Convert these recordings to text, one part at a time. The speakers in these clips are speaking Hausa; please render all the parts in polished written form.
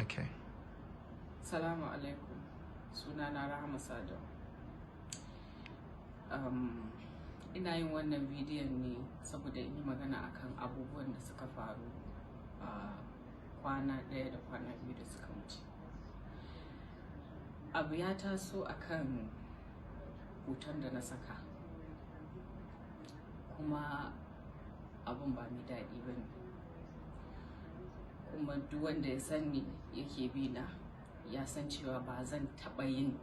Okay. Salamu alaikum. Sunana Rahama Sadau. Ina yin wannan bidiyon ne saboda in yi magana akan abubuwan da suka faru a kwana ɗaya da kwana biyu da suka wuce. Abu ya taso akan hoton da na saka, kuma abun ba mai daɗi ba ne. Kuma duk wanda ya sani yake bi na ya san cewa ba zan taɓa yin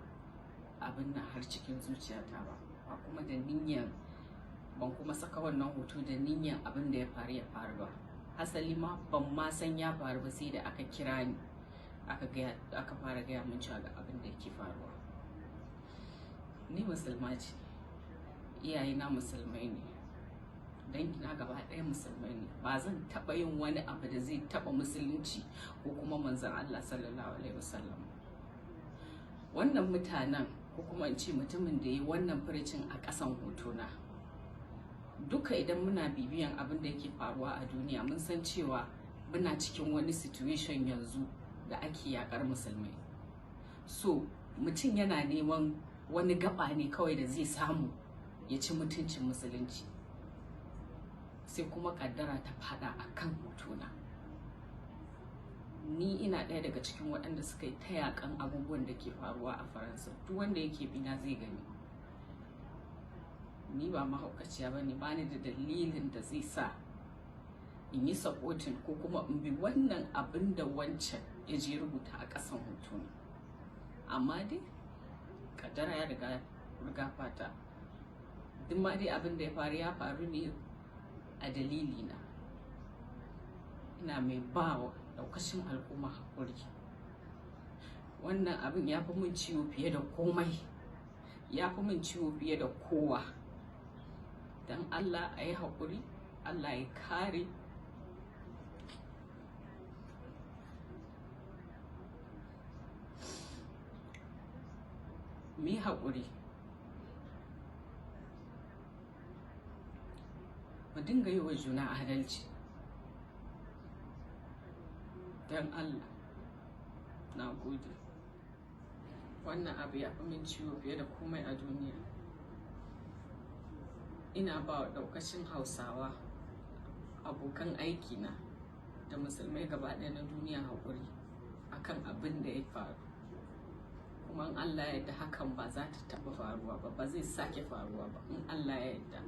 abin nan har cikin zuciyata ba kuma da niyyar, ban kuma saka wannan hoto da niyyar abin da ya faru ba. Hasali ma ban ma san ya faru ba sai da aka kira ni aka fara gaya min cewa ga abin da yake faruwa. Ni musulma ce, iyayena musulmai ne, dangina gaba ɗaya musulmai ne. Ba zan taɓa yin wani abu da zai taɓa musulunci ko kuma manzon Allah sallallahu alaihi wasallam. Wannan mutanen, ko kuma in ce mutumin da yi wannan furicin a ƙasan hotona, duka idan muna bibiyan abin da yake faruwa a duniya mun san cewa muna cikin wani situation yanzu da ake yakar musulmai. So mutum yana neman wani gaba ne kawai da zai samu ya ci mutuncin musulunci, sai kuma kaddara ta fada a kan hotona. Ni ina ɗaya daga cikin waɗanda suka yi ta yakan abubuwan da ke faruwa a Faransa. Duk wanda yake bina zai gani. Ni ba mahaukaciya ba ne, ba ni da dalilin da zai sa in yi supporting ko kuma in bi wannan abin da wancan ya je rubuta a ƙasan hotona. Amma dai kaddara ya riga fata. Duk ma dai abin da ya faru ne a dalilina. Ina mai ba wa daukashin al'umma haƙuri. Wannan abin ya fi min ciwo fiye da komai, ya fi min ciwo fiye da kowa. Don Allah a yi haƙuri, Allah ya kare. Mu yi haƙuri, mu dinga yi wa juna adalci. Don Allah, na gode. Wannan abu ya fi min ciwo fiye da komai a duniya. Ina ba wa ɗaukacin Hausawa, abokan aikina da musulmai gaba ɗaya na duniya haƙuri akan abin da ya faru. Kuma in Allah ya yarda hakan ba za ta taɓa faruwa ba, ba zai sake faruwa ba in Allah ya yarda.